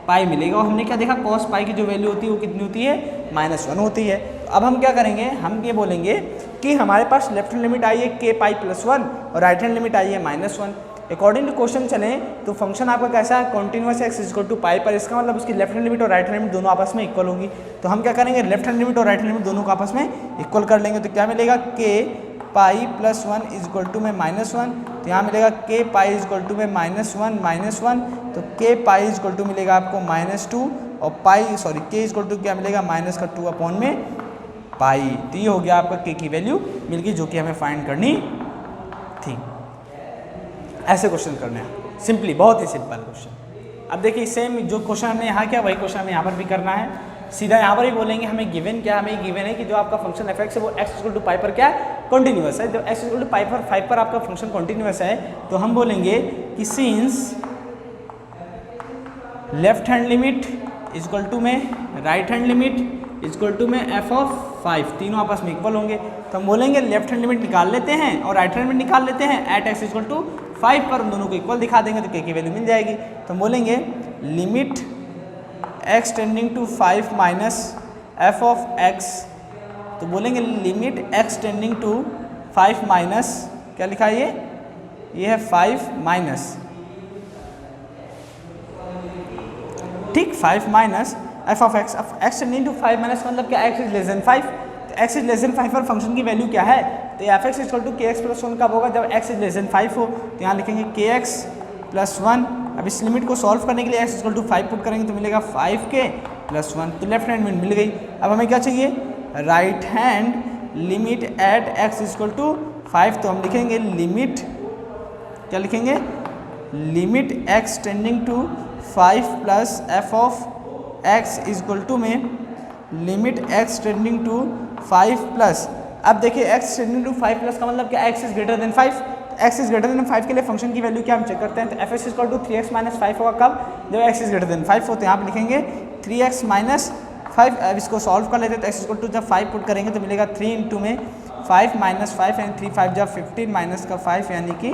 पाई मिलेगा, और हमने क्या देखा, कॉस पाई की जो वैल्यू होती है वो कितनी होती है, -1 होती है। तो अब हम क्या करेंगे, हम ये बोलेंगे कि हमारे पास लेफ्ट हैंड लिमिट आई है के पाई प्लस 1 और राइट हैंड लिमिट आई है -1। अकॉर्डिंग टू क्वेश्चन चलें तो फंक्शन आपका कैसा है, continuous x equal to pi पर, इसका मतलब उसकी लेफ्ट हैंड लिमिट और राइट हैंड लिमिट दोनों आपस में इक्वल होंगी। तो हम क्या करेंगे, लेफ्ट हैंड लिमिट और राइट हैंड लिमिट दोनों को आपस में इक्वल कर लेंगे, तो क्या मिलेगा, के पाई प्लस 1 इक्वल टू में -1, तो यहाँ मिलेगा के पाई इक्वल टू में -1, तो के पाई इक्वल टू मिलेगा आपको -2 और पाई सॉरी के इक्वल टू क्या मिलेगा, -2 अपॉन में पाई। तो ये हो गया आपका के की वैल्यू मिल गई जो कि हमें फाइंड करनी थी। ऐसे क्वेश्चन करने हैं सिंपली, बहुत ही सिंपल क्वेश्चन। अब देखिए सेम जो क्वेश्चन हमने यहाँ किया वही क्वेश्चन हमें यहाँ पर भी करना है। सीधा यहाँ पर ही बोलेंगे हमें गिवन क्या, हमें गिवन है कि जो आपका फंक्शन एफ एक्स है वो एक्स इक्वल टू पाई पर क्या है, कंटिन्यूअस है। जब एक्स इक्वल टू पाई पर 5 पर आपका फंक्शन कंटिन्यूअस है तो हम बोलेंगे कि since left hand limit equal to में right hand limit equal to में एफ ऑफ 5, तीनों आपस में इक्वल होंगे, तो हम बोलेंगे लेफ्ट हैंड लिमिट निकाल लेते हैं और राइट हैंड लिमिट निकाल लेते हैं एट एक्स इक्वल टू 5 पर, उन दोनों को इक्वल दिखा देंगे तो के की वैल्यू मिल जाएगी। तो हम बोलेंगे limit x tending to 5 minus f of x, तो बोलेंगे limit x tending to 5 minus क्या लिखा है ये है 5 माइनस, ठीक 5 minus f of x. X tending to 5 minus मतलब क्या, एक्स इज लेस देन 5, तो एक्स इज लेस देन 5 पर फंक्शन की वैल्यू क्या है, तो f x equal to k x plus 1 कब होगा, जब एक्स इज लेस देन 5 हो, तो यहाँ लिखेंगे के एक्स प्लस 1। अब इस लिमिट को सॉल्व करने के लिए एक्स इक्वल टू 5 पुट करेंगे तो मिलेगा 5k प्लस 1, तो लेफ्ट हैंड लिमिट मिल गई। अब हमें क्या चाहिए, right hand limit at x equal to 5, तो हम लिखेंगे लिमिट क्या लिखेंगे, limit x tending to 5 plus F of x equal to में limit x tending to 5 plus, अब देखिए एक्स टेंडिंग टू 5 प्लस का मतलब क्या, x is greater then 5, x is greater then 5 के लिए फंक्शन की वैल्यू क्या हम चेक करते हैं, तो f x equal to 3x minus 5 होगा कब, जब एक्स इज ग्रेटर देन 5 हो, तो यहाँ पे लिखेंगे 3x माइनस 5। अब इसको सॉल्व कर लेते हैं तो एक्स इक्वल टू जब 5 पुट करेंगे तो मिलेगा 3 इंटू में 5 माइनस 5 यानी 3 5 जब 15 माइनस का 5 यानी कि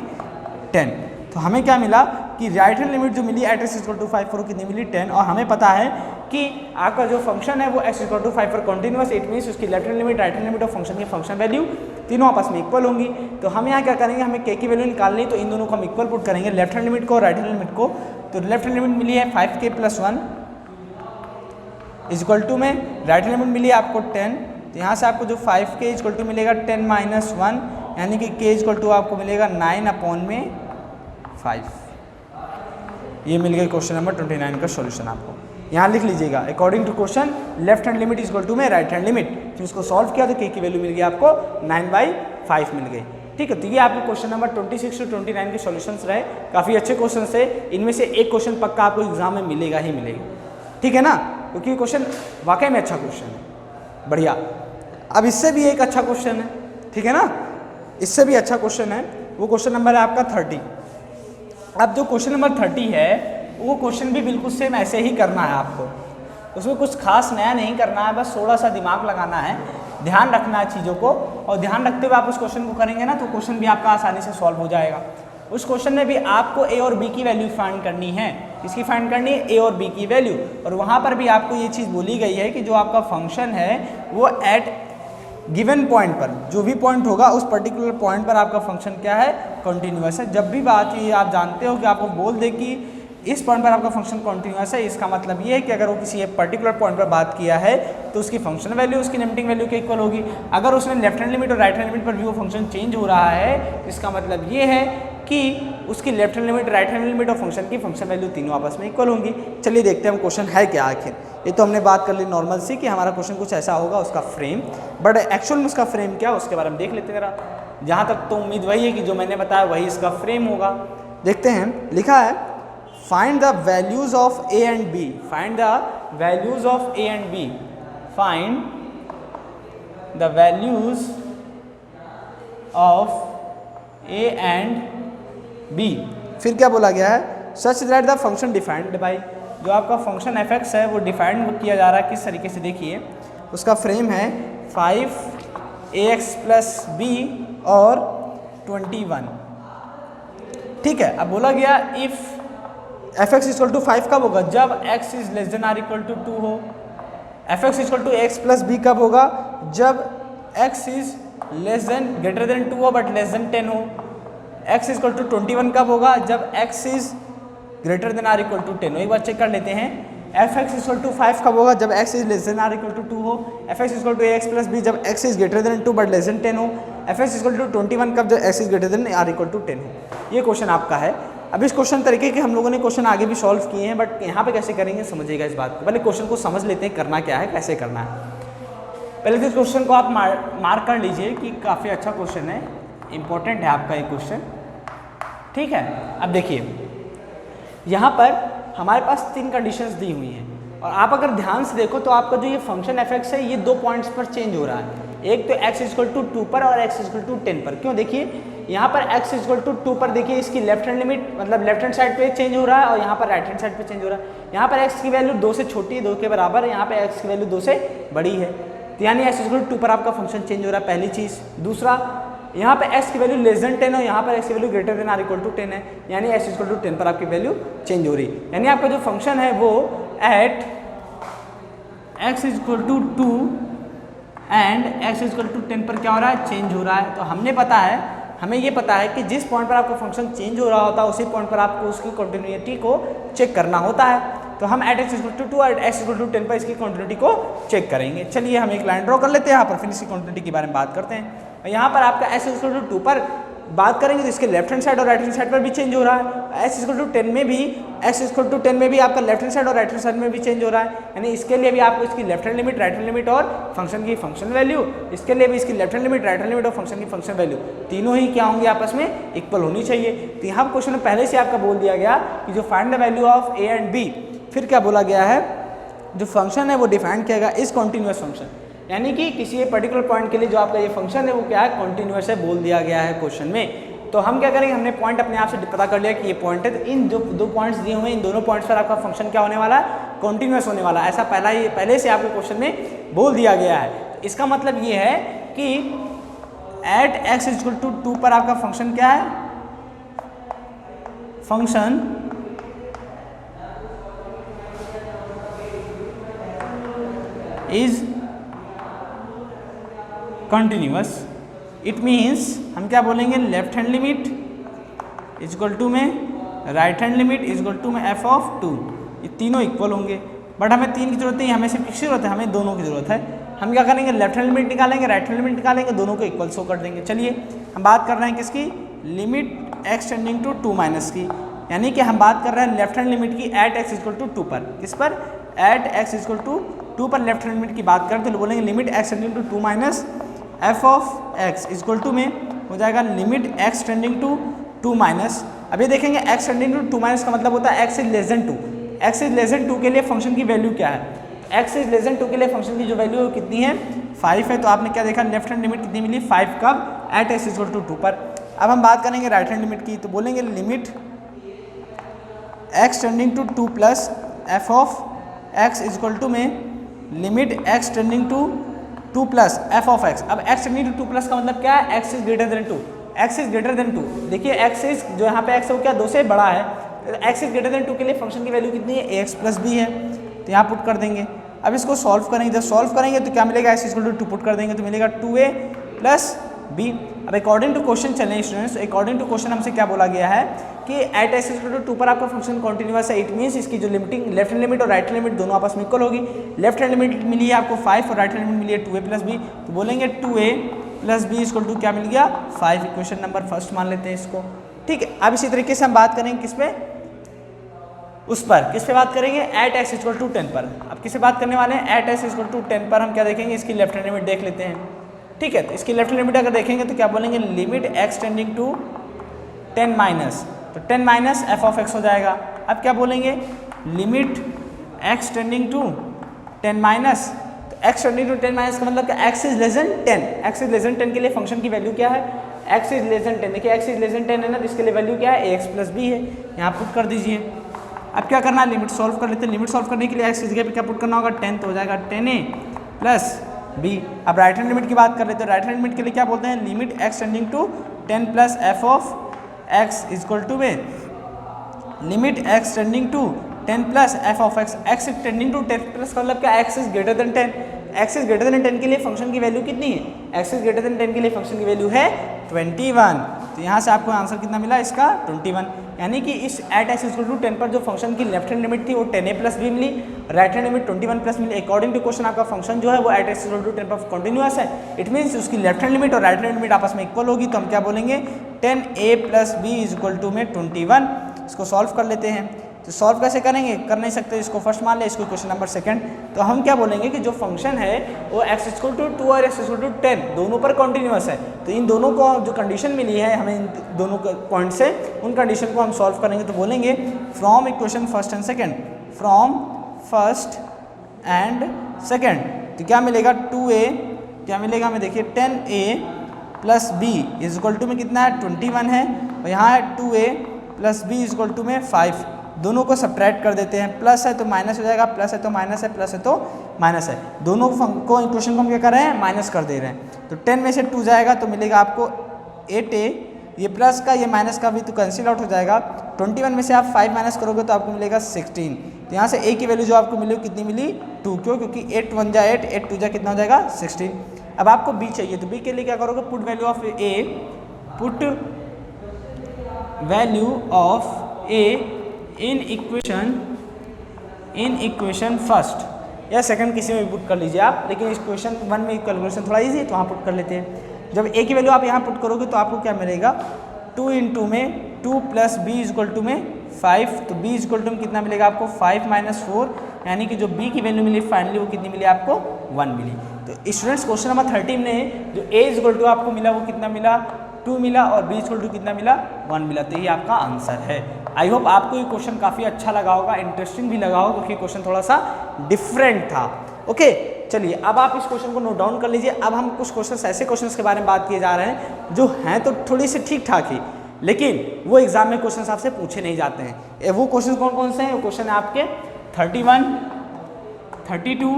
10। तो हमें क्या मिला कि राइट हैंड लिमिट जो मिली एट एक्स इक्वल टू 5 पर कितनी मिली 10, और हमें पता है कि आपका जो फंक्शन है वो एक्स इक्वल टू 5 पर कंटिन्यूअस, इट मीन्स उसकी left hand limit right hand limit और फंक्शन की फंक्शन वैल्यू तीनों आपस में इक्वल होंगी। तो हम यहाँ क्या करेंगे, हमें के की वैल्यू निकालनी है, तो इन दोनों को हम इक्वल पुट करेंगे, लेफ्ट हैंड लिमिट को और राइट हैंड लिमिट को। तो लेफ्ट हैंड लिमिट मिली है 5k प्लस 1 इक्वल टू में राइट हैंड लिमिट मिली है आपको 10, तो यहाँ से आपको जो 5k इक्वल टू मिलेगा 10 माइनस 1 यानी कि k इक्वल टू आपको मिलेगा 9 अपॉन में 5। ये मिल गया क्वेश्चन नंबर 29 का सॉल्यूशन। आपको यहाँ लिख लीजिएगा according to question left hand limit equal to में राइट हैंड लिमिट, फिर इसको सॉल्व किया तो के की वैल्यू मिल गई आपको 9/5 मिल गई। ठीक है। तो ये आपके क्वेश्चन नंबर 26 to 29 के सॉल्यूशंस रहे, काफ़ी अच्छे क्वेश्चन थे। इनमें से एक क्वेश्चन पक्का आपको एग्जाम में मिलेगा ही मिलेगा, ठीक है ना, क्योंकि ये क्वेश्चन वाकई में अच्छा क्वेश्चन है। बढ़िया। अब इससे भी एक अच्छा क्वेश्चन है, ठीक है ना, इससे भी अच्छा क्वेश्चन है, वो क्वेश्चन नंबर है आपका 30। अब जो क्वेश्चन नंबर 30 है वो क्वेश्चन भी बिल्कुल सेम ऐसे ही करना है आपको, उसमें कुछ खास नया नहीं करना है, बस थोड़ा सा दिमाग लगाना है, ध्यान रखना है चीज़ों को, और ध्यान रखते हुए आप उस क्वेश्चन को करेंगे ना तो क्वेश्चन भी आपका आसानी से सॉल्व हो जाएगा। उस क्वेश्चन में भी आपको ए और बी की वैल्यू फाइंड करनी है। इसकी फाइंड करनी है ए और बी की वैल्यू, और वहाँ पर भी आपको ये चीज़ बोली गई है कि जो आपका फंक्शन है वो एट गिवन पॉइंट पर, जो भी पॉइंट होगा उस पर्टिकुलर पॉइंट पर आपका फंक्शन क्या है, कंटिन्यूअस है। जब भी बात ये आप जानते हो कि आपको बोल दे कि इस पॉइंट पर आपका फंक्शन कंटिन्यूअस है, इसका मतलब ये है कि अगर वो किसी एक पर्टिकुलर पॉइंट पर बात किया है तो उसकी फंक्शन वैल्यू उसकी लिमिटिंग वैल्यू के इक्वल होगी। अगर उसने लेफ्ट हैंड लिमिट और राइट हैंड लिमिट पर भी वो फंक्शन चेंज हो रहा है, इसका मतलब ये है कि उसकी left hand limit, right hand limit और फंक्शन की फंक्शन वैल्यू तीनों आपस में इक्वल होंगी। चलिए देखते हैं हम क्वेश्चन है क्या आखिर। ये तो हमने बात कर ली नॉर्मल सी कि हमारा क्वेश्चन कुछ ऐसा होगा, उसका फ्रेम, बट एक्चुअल में उसका फ्रेम क्या उसके बारे में देख लेते हैं जरा। जहाँ तक तो उम्मीद वही है कि जो मैंने बताया वही इसका फ्रेम होगा। देखते हैं, लिखा है find the values of a and b, find the values of a and b, find the values of a and b. फिर क्या बोला गया है, such that the function defined by, जो आपका फंक्शन एफ एक्स है वो डिफाइंड किया जा रहा है किस तरीके से, देखिए उसका फ्रेम है 5ax प्लस बी और 21, ठीक है। अब बोला गया if f x equal to 5 कब होगा, जब x is less than or equal to 2 हो। F x equal to x plus b कब होगा, जब x is less than greater than 2 हो बट लेस देन 10 हो। x इक्वल टू 21 कब होगा, जब x is greater than or equal to 10 हो। एक बार चेक कर लेते हैं, एफ एक्स इक्वल टू 5 कब होगा, जब x is less than or equal to 2 हो। F x equal to x plus b जब x is greater than 2 but less than 10 हो। एफ एक्स इक्वल टू 21 कब, जब x is greater than or equal to 10 हो। ये question आपका है। अब इस क्वेश्चन तरीके के हम लोगों ने क्वेश्चन आगे भी सॉल्व किए हैं, बट यहाँ पे कैसे करेंगे समझिएगा इस बात को। पहले क्वेश्चन को समझ लेते हैं करना क्या है, कैसे करना है। पहले तो इस क्वेश्चन को आप मार्क कर लीजिए कि काफ़ी अच्छा क्वेश्चन है, इंपॉर्टेंट है आपका ये क्वेश्चन, ठीक है। अब देखिए यहाँ पर हमारे पास 3 कंडीशंस दी हुई हैं, और आप अगर ध्यान से देखो तो आपका जो ये फंक्शन एफ एक्स है ये 2 पॉइंट्स पर चेंज हो रहा है। एक तो x इक्वल टू 2 पर और x इक्वल टू 10 पर। क्यों, देखिए यहाँ पर x इक्वल टू 2 पर देखिए इसकी लेफ्ट हैंड लिमिट मतलब लेफ्ट हैंड साइड पे चेंज हो रहा है, और यहाँ पर राइट हैंड साइड पे चेंज हो रहा है। यहाँ पर x की वैल्यू 2 से छोटी है, 2 के बराबर है, यहाँ पे x की वैल्यू 2 से बड़ी है, तो यानी x इक्वल टू 2 पर आपका फंक्शन चेंज हो रहा है, पहली चीज़। दूसरा, यहाँ पे x की वैल्यू लेस देन 10 है, यहाँ पर x की value greater than or equal to 10 है, यानी x इक्वल टू 10 पर आपकी वैल्यू चेंज हो रही है। यानी आपका जो फंक्शन है वो at x equal to 2 and x equal to 10 पर क्या हो रहा है, चेंज हो रहा है। तो हमें पता है, हमें ये पता है कि जिस पॉइंट पर आपका फंक्शन चेंज हो रहा होता है उसी पॉइंट पर आपको उसकी कंटिन्यूटी को चेक करना होता है। तो हम एट x इक्वल टू 2 और x इक्वल टू 10 पर इसकी कंटिन्यूटी को चेक करेंगे। चलिए हम एक लाइन ड्रॉ कर लेते हैं यहाँ पर, फिर इसकी कंटिन्यूटी के बारे में बात करते हैं। और यहाँ पर आपका x इक्वल टू 2 पर बात करेंगे तो इसके लेफ्ट हैंड साइड और राइट हैंड साइड पर भी चेंज हो रहा है। x इक्वल टू 10 में भी, x इक्वल टू 10 में भी आपका लेफ्ट हैंड साइड और राइट हैंड साइड में भी चेंज हो रहा है, यानी इसके लिए भी आपको इसकी left hand limit, right hand limit और फंक्शन की फंक्शन वैल्यू, इसके लिए भी इसकी left hand limit, right hand limit और फंक्शन की फंक्शन वैल्यू तीनों ही क्या होंगे, आपस में इक्वल होनी चाहिए। तो यहाँ क्वेश्चन में पहले से आपका बोल दिया गया कि जो find the value of a and b, फिर क्या बोला गया है, जो फंक्शन है वो डिफाइन किया गया इस कॉन्टिन्यूअस फंक्शन, यानी कि किसी एक पर्टिकुलर पॉइंट के लिए जो आपका ये फंक्शन है वो क्या है, कॉन्टिन्यूअस है, बोल दिया गया है क्वेश्चन में। तो हम क्या करेंगे, हमने पॉइंट अपने आप से पता कर लिया कि ये पॉइंट है, तो इन जो 2 पॉइंट्स दिए हुए हैं, इन दोनों पॉइंट्स पर आपका फंक्शन क्या होने वाला है, कॉन्टिन्यूअस होने वाला है। ऐसा पहले से आपके क्वेश्चन में बोल दिया गया है। तो इसका मतलब ये है कि एट x इक्वल टू 2 पर आपका फंक्शन क्या है, function is continuous. It means हम क्या बोलेंगे, left hand limit equal to में right hand limit equal to में f ऑफ 2, ये तीनों इक्वल होंगे। बट हमें 3 की जरूरत नहीं, हमें सिर्फ किसकी जरूरत है, हमें दोनों की जरूरत है। हम क्या करेंगे, लेफ्ट हैंड लिमिट निकालेंगे, राइट हैंड लिमिट निकालेंगे, दोनों को इक्वल शो कर देंगे। चलिए हम बात कर रहे हैं किसकी, limit x tending to 2 minus की, यानी कि हम बात कर रहे हैं लेफ्ट हैंड लिमिट की एट x इक्वल टू 2 पर। किस पर, एट x इक्वल टू 2 पर लेफ्ट हैंड लिमिट की बात करें तो बोलेंगे limit x tending to 2 minus f of x equal to में हो जाएगा limit x tending to 2 minus. अब ये देखेंगे x टेंडिंग टू 2 माइनस का मतलब होता है x is less then 2। x is less then 2 के लिए फंक्शन की वैल्यू क्या है? x इज लेस देन 2 के लिए फंक्शन की जो वैल्यू है वो कितनी है? 5 है। तो आपने क्या देखा, लेफ्ट हैंड लिमिट कितनी मिली? 5 कब? एट x इक्वल टू 2 पर। अब हम बात करेंगे राइट हैंड लिमिट की, तो बोलेंगे limit x tending to 2 plus F of x equal to में limit x tending to 2 plus F of x। अब x टेंडिंग टू 2 प्लस का मतलब क्या है? x is greater than 2। x is greater than 2, देखिए x इज जो यहाँ पे x है वो क्या 2 से बड़ा है, तो x इज ग्रेटर देन 2 के लिए फंक्शन की वैल्यू कितनी है? ax प्लस b है। तो यहाँ पुट कर देंगे। अब इसको सॉल्व करेंगे, जब सॉल्व करेंगे तो क्या मिलेगा? x इक्वल टू 2 पुट कर देंगे तो मिलेगा 2a प्लस b। अब अकॉर्डिंग टू क्वेश्चन चलें स्टूडेंट्स, अकॉर्डिंग टू क्वेश्चन हमसे क्या बोला गया है कि एट x इक्वल टू 2 पर आपका फंक्शन कॉन्टिन्यूअस है। इट मीन्स इसकी जो लिमिटिंग लेफ्ट हैंड लिमिट और राइट हैंड लिमिट दोनों आपस में इक्वल होगी। लेफ्ट हैंड लिमिट मिली है आपको 5 और राइट हैंड लिमिट मिली है 2a प्लस b, तो बोलेंगे 2a plus b equal to क्या मिल गया? 5। इक्वेशन नंबर फर्स्ट मान लेते हैं इसको, ठीक है। अब इसी तरीके से हम बात करेंगे किस पे? उस पर किस पे बात करेंगे? एट x इक्वल टू 10 पर। अब किसे बात करने वाले हैं? एट x इक्वल टू 10 पर हम क्या देखेंगे? इसकी लेफ्ट हैंड लिमिट देख लेते हैं, ठीक है। तो इसकी लेफ्ट हैंड लिमिट अगर देखेंगे तो क्या बोलेंगे? Limit x tending to 10 minus, तो 10 माइनस एफ ऑफ x हो जाएगा। अब क्या बोलेंगे? Limit x tending to 10 minus, तो x टेंडिंग टू 10 माइनस का मतलब क्या? x is less than 10। x is less than 10 के लिए फंक्शन की वैल्यू क्या है? x is less than 10। देखिए x इज लेस देन 10 है ना, तो इसके लिए वैल्यू क्या है? ax प्लस b है। यहाँ पुट कर दीजिए। अब क्या करना है? लिमिट सॉल्व कर लेते हैं। लिमिट सॉल्व करने के लिए x की जगह पे क्या पुट करना होगा? 10, तो हो जाएगा 10a प्लस b। अब राइट हैंड लिमिट की बात कर लेते हैं। राइट हैंड लिमिट के लिए क्या बोलते हैं? Limit x tending to 10 plus F of x equal to में limit x tending to 10 plus F of x। x tending to 10 plus का मतलब क्या? x is greater than 10। x is greater than 10 के लिए फंक्शन की value कितनी है? x is greater than 10 के लिए फंक्शन की वैल्यू है 21। तो यहाँ से आपको आंसर कितना मिला इसका? 21। यानी कि इस एट x इक्वल टू 10 पर जो फंक्शन की लेफ्ट हैंड लिमिट थी वो 10a प्लस b मिली, राइट हैंड लिमिट 21 प्लस मिली। अकॉर्डिंग टू क्वेश्चन आपका फंक्शन जो है वो एट x इक्वल टू 10 पर कॉन्टिन्यूअस है। इट मीन्स उसकी लेफ्ट हैंड लिमिट और राइट हैंड लिमिट आपस में इक्वल होगी, तो हम क्या बोलेंगे? 10a plus b equal to में 21। इसको सॉल्व कर लेते हैं। तो सॉल्व कैसे करेंगे? कर नहीं सकते, इसको फर्स्ट मान ले, इसको क्वेश्चन नंबर सेकंड। तो हम क्या बोलेंगे कि जो फंक्शन है वो x इक्वल टू 2 और x इक्वल टू 10 दोनों पर कॉन्टिन्यूअस है। तो इन दोनों को जो कंडीशन मिली है हमें इन दोनों पॉइंट से, उन कंडीशन को हम सॉल्व करेंगे। तो बोलेंगे from equation first and second, from first and second, तो क्या मिलेगा? 2a क्या मिलेगा हमें? देखिए 10a plus b is equal to में कितना है? 21 है, और यहाँ है 2a plus b is equal to में 5। दोनों को सब्ट्रैक्ट कर देते हैं, प्लस है तो माइनस हो जाएगा, प्लस है तो माइनस है, प्लस है तो माइनस है। दोनों को इक्वेशन को हम क्या कर रहे हैं? माइनस कर दे रहे हैं। तो 10 में से 2 जाएगा तो मिलेगा आपको 8a, ये प्लस का ये माइनस का भी तो कैंसिल आउट हो जाएगा। 21 में से आप 5 माइनस करोगे तो आपको मिलेगा 16। तो यहाँ से a की वैल्यू जो आपको मिली कितनी मिली? 2। क्यों? क्योंकि 8 1 जा 8, 8 2 जा कितना हो जाएगा? 16। अब आपको b चाहिए, तो b के लिए क्या करोगे? Put value of a, put value of a in equation first या सेकंड, किसी में भी पुट कर लीजिए आप, लेकिन इस क्वेश्चन 1 में कैलकुलेशन थोड़ा इजी है तो वहाँ पुट कर लेते हैं। जब a की वैल्यू आप यहाँ पुट करोगे तो आपको क्या मिलेगा? 2 × में 2 प्लस b इक्वल टू में 5, तो b इक्वल टू में कितना मिलेगा आपको? 5 माइनस 4, यानी कि जो b की वैल्यू मिली फाइनली वो कितनी मिली आपको? 1 मिली। तो स्टूडेंट्स क्वेश्चन नंबर 13 में जो a इक्वल टू आपको मिला वो कितना मिला? 2 मिला, और b इक्वल टू कितना मिला? 1 मिला। तो ये आपका आंसर है। आई होप आपको ये क्वेश्चन काफ़ी अच्छा लगा होगा, इंटरेस्टिंग भी लगा होगा, क्योंकि क्वेश्चन थोड़ा सा डिफरेंट था। ओके, चलिए अब आप इस क्वेश्चन को नोट डाउन कर लीजिए। अब हम कुछ क्वेश्चन ऐसे क्वेश्चन के बारे में बात किए जा रहे हैं जो हैं तो थोड़ी सी ठीक ठाक ही, लेकिन वो एग्जाम में क्वेश्चन आपसे पूछे नहीं जाते हैं। वो क्वेश्चन कौन कौन से हैं? वो क्वेश्चन है आपके 31, 32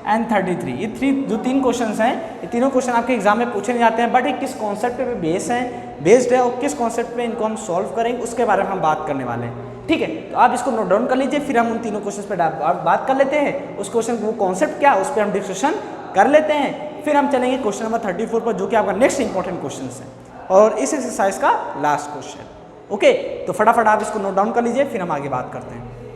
एंड 33। ये जो 3 क्वेश्चन हैं, ये तीनों क्वेश्चन आपके एग्जाम में पूछे नहीं जाते हैं, बट ये किस कॉन्सेप्ट पे बेस्ड है और किस कॉन्सेप्ट पे इनको हम सॉल्व करेंगे उसके बारे में हम बात करने वाले हैं। ठीक है, तो आप इसको नोट डाउन कर लीजिए, फिर हम उन तीनों क्वेश्चन पे बात कर लेते हैं। उस क्वेश्चन वो कॉन्सेप्ट क्या है उस पर हम डिस्कशन कर लेते हैं, फिर हम चलेंगे क्वेश्चन नंबर 34 पर, जो कि आपका नेक्स्ट इंपॉर्टेंट क्वेश्चन है और इस एक्सरसाइज का लास्ट क्वेश्चन। ओके, तो फटाफट आप इसको नोट डाउन कर लीजिए, फिर हम आगे बात करते हैं।